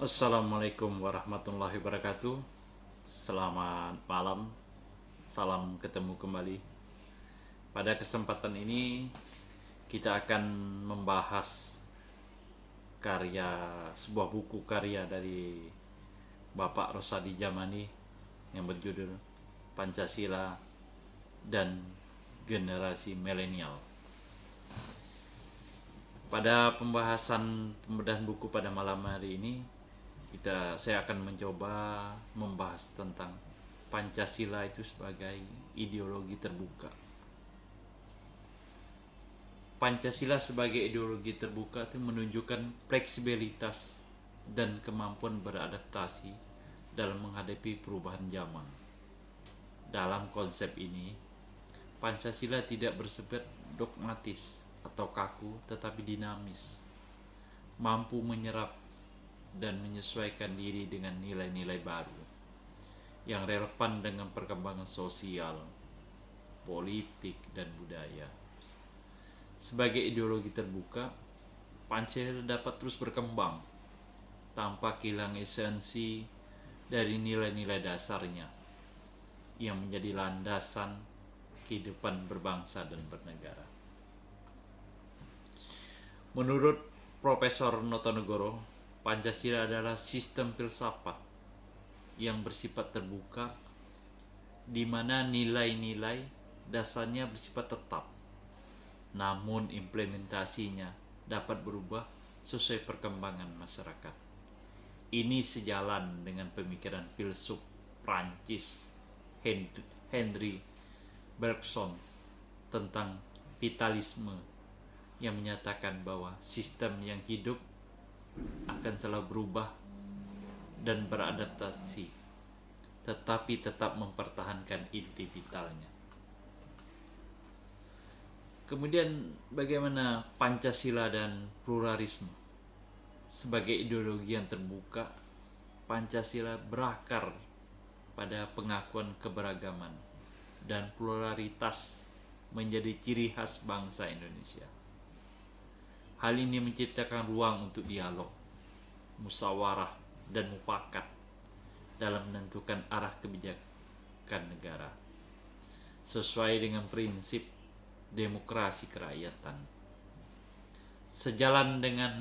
Assalamualaikum warahmatullahi wabarakatuh. Selamat malam, salam ketemu kembali. Pada kesempatan ini kita akan membahas sebuah buku karya dari Bapak Rosadi Jamani yang berjudul Pancasila dan Generasi Milenial. Pada pembahasan pembedahan buku pada malam hari ini, saya akan mencoba membahas tentang Pancasila itu sebagai ideologi terbuka. Pancasila sebagai ideologi terbuka itu menunjukkan fleksibilitas dan kemampuan beradaptasi dalam menghadapi perubahan zaman. Dalam konsep ini, Pancasila tidak bersifat dogmatis atau kaku, tetapi dinamis, mampu menyerap dan menyesuaikan diri dengan nilai-nilai baru yang relevan dengan perkembangan sosial, politik, dan budaya. Sebagai ideologi terbuka, Pancasila dapat terus berkembang tanpa kehilangan esensi dari nilai-nilai dasarnya yang menjadi landasan kehidupan berbangsa dan bernegara. Menurut Profesor Notonegoro, Pancasila adalah sistem filsafat yang bersifat terbuka, di mana nilai-nilai dasarnya bersifat tetap, namun implementasinya dapat berubah sesuai perkembangan masyarakat. Ini sejalan dengan pemikiran filsuf Prancis Henry Bergson tentang vitalisme yang menyatakan bahwa sistem yang hidup akan selalu berubah dan beradaptasi, tetapi tetap mempertahankan inti vitalnya. Kemudian bagaimana Pancasila dan pluralisme? Sebagai ideologi yang terbuka, Pancasila berakar pada pengakuan keberagaman dan pluralitas menjadi ciri khas bangsa Indonesia. Hal ini menciptakan ruang untuk dialog, musyawarah, dan mufakat dalam menentukan arah kebijakan negara sesuai dengan prinsip demokrasi kerakyatan. Sejalan dengan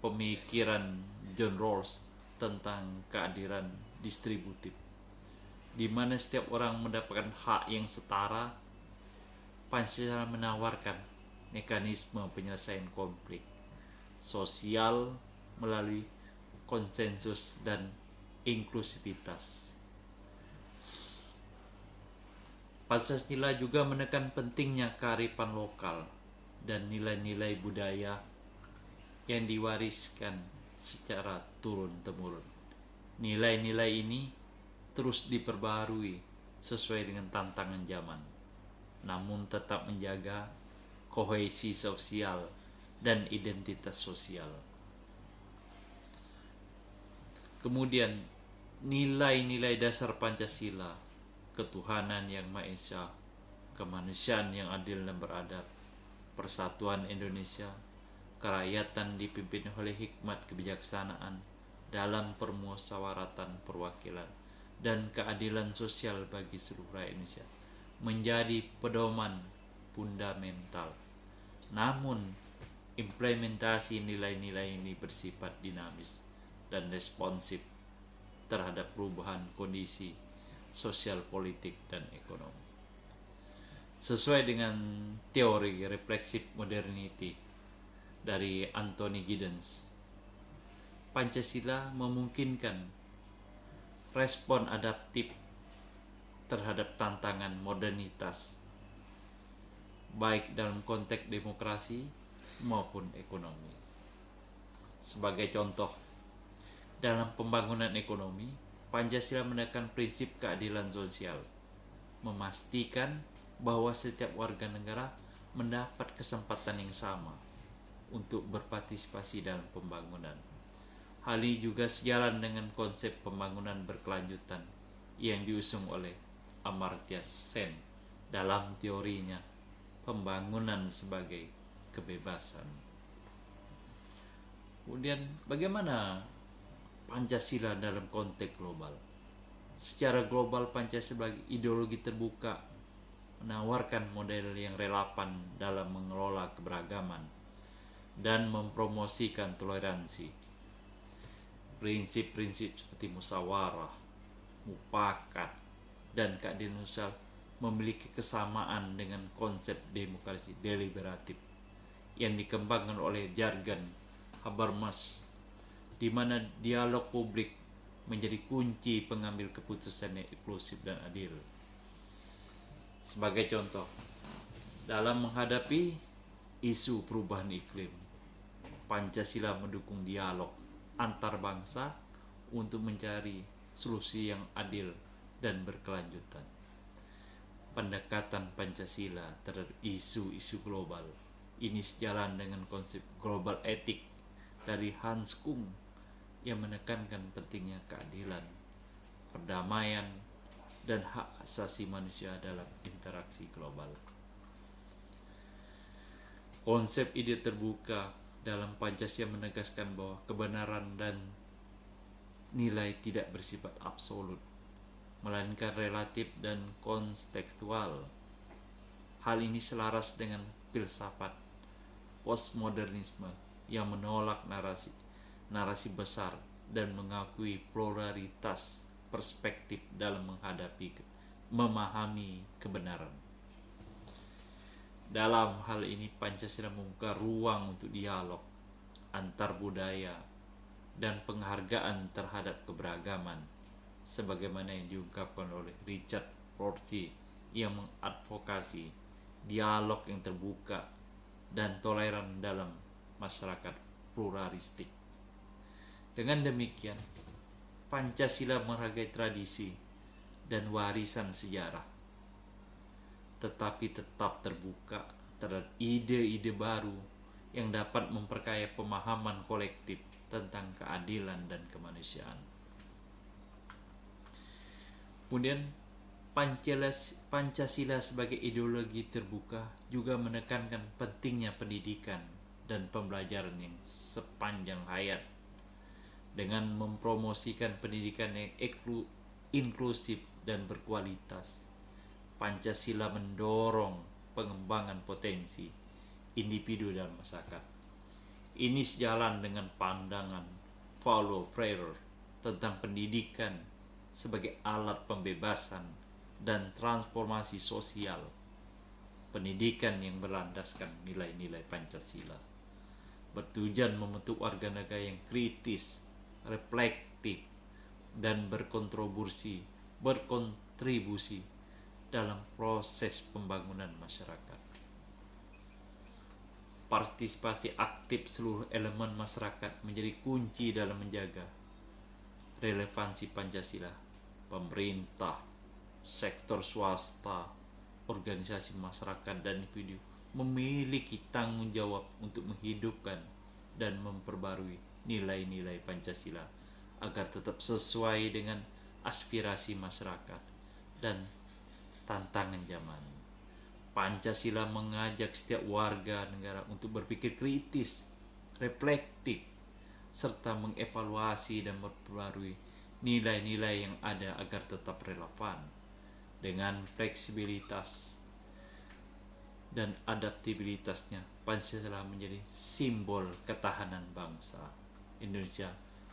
pemikiran John Rawls tentang keadilan distributif, di mana setiap orang mendapatkan hak yang setara, Pancasila menawarkan mekanisme penyelesaian konflik sosial melalui konsensus dan inklusivitas. Pancasila juga menekan pentingnya kearifan lokal dan nilai-nilai budaya yang diwariskan secara turun-temurun. Nilai-nilai ini terus diperbarui sesuai dengan tantangan zaman, namun tetap menjaga kohesi sosial dan identitas sosial. Kemudian nilai-nilai dasar Pancasila, ketuhanan yang Maha Esa, kemanusiaan yang adil dan beradab, persatuan Indonesia, kerakyatan dipimpin oleh hikmat kebijaksanaan dalam permusyawaratan perwakilan, dan keadilan sosial bagi seluruh rakyat Indonesia menjadi pedoman fundamental. Namun, implementasi nilai-nilai ini bersifat dinamis dan responsif terhadap perubahan kondisi sosial, politik, dan ekonomi. Sesuai dengan teori refleksif modernity dari Anthony Giddens, Pancasila memungkinkan respon adaptif terhadap tantangan modernitas, baik dalam konteks demokrasi maupun ekonomi. Sebagai contoh, dalam pembangunan ekonomi, Pancasila menekan prinsip keadilan sosial, memastikan bahwa setiap warga negara mendapat kesempatan yang sama untuk berpartisipasi dalam pembangunan. Hal ini juga sejalan dengan konsep pembangunan berkelanjutan yang diusung oleh Amartya Sen dalam teorinya pembangunan sebagai kebebasan. Kemudian bagaimana Pancasila dalam konteks global. Secara global, Pancasila sebagai ideologi terbuka menawarkan model yang relevan dalam mengelola keberagaman dan mempromosikan toleransi. Prinsip-prinsip seperti musyawarah, mufakat, dan keadilan sosial memiliki kesamaan dengan konsep demokrasi deliberatif yang dikembangkan oleh jargon Habermas, di mana dialog publik menjadi kunci pengambil keputusan yang inklusif dan adil. Sebagai contoh, dalam menghadapi isu perubahan iklim, Pancasila mendukung dialog antar bangsa untuk mencari solusi yang adil dan berkelanjutan. Pendekatan Pancasila terhadap isu-isu global ini sejalan dengan konsep global etik dari Hans Kuhn yang menekankan pentingnya keadilan, perdamaian, dan hak asasi manusia dalam interaksi global. Konsep ide terbuka dalam Pancasila menegaskan bahwa kebenaran dan nilai tidak bersifat absolut, melainkan relatif dan kontekstual. Hal ini selaras dengan filsafat postmodernisme yang menolak narasi besar dan mengakui pluralitas perspektif dalam memahami kebenaran. Dalam hal ini, Pancasila membuka ruang untuk dialog antar budaya dan penghargaan terhadap keberagaman, sebagaimana yang diungkapkan oleh Richard Rorty yang mengadvokasi dialog yang terbuka dan toleran dalam masyarakat pluralistik. Dengan demikian, Pancasila menghargai tradisi dan warisan sejarah, tetapi tetap terbuka terhadap ide-ide baru yang dapat memperkaya pemahaman kolektif tentang keadilan dan kemanusiaan. Kemudian, Pancasila sebagai ideologi terbuka juga menekankan pentingnya pendidikan dan pembelajaran yang sepanjang hayat. Dengan mempromosikan pendidikan yang inklusif dan berkualitas, Pancasila mendorong pengembangan potensi individu dan masyarakat. Ini sejalan dengan pandangan Paulo Freire tentang pendidikan sebagai alat pembebasan dan transformasi sosial. Pendidikan yang berlandaskan nilai-nilai Pancasila bertujuan membentuk warga negara yang kritis, reflektif, dan berkontribusi dalam proses pembangunan masyarakat. Partisipasi aktif seluruh elemen masyarakat menjadi kunci dalam menjaga relevansi Pancasila. Pemerintah, sektor swasta, organisasi masyarakat, dan individu memiliki tanggung jawab untuk menghidupkan dan memperbarui nilai-nilai Pancasila agar tetap sesuai dengan aspirasi masyarakat dan tantangan zaman. Pancasila mengajak setiap warga negara untuk berpikir kritis, reflektif, serta mengevaluasi dan memperbarui nilai-nilai yang ada agar tetap relevan. Dengan fleksibilitas dan adaptabilitasnya, Pancasila menjadi simbol ketahanan bangsa Indonesia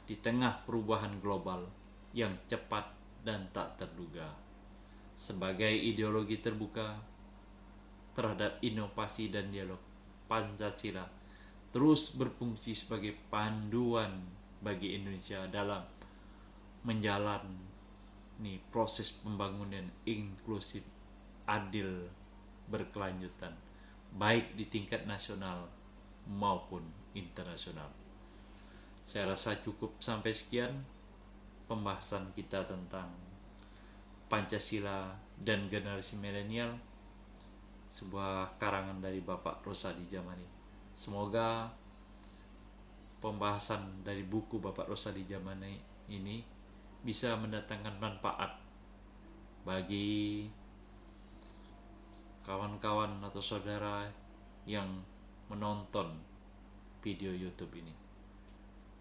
di tengah perubahan global yang cepat dan tak terduga. Sebagai ideologi terbuka terhadap inovasi dan dialog, Pancasila terus berfungsi sebagai panduan bagi Indonesia dalam menjalani proses pembangunan inklusif, adil, berkelanjutan, baik di tingkat nasional maupun internasional. Saya rasa cukup sampai sekian pembahasan kita tentang Pancasila dan generasi milenial, sebuah karangan dari Bapak Rosadi Jamani. Semoga pembahasan dari buku Bapak Rosadi Jamani ini bisa mendatangkan manfaat bagi kawan-kawan atau saudara yang menonton video YouTube ini.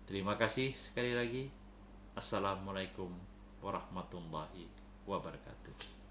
Terima kasih sekali lagi. Assalamualaikum warahmatullahi wabarakatuh.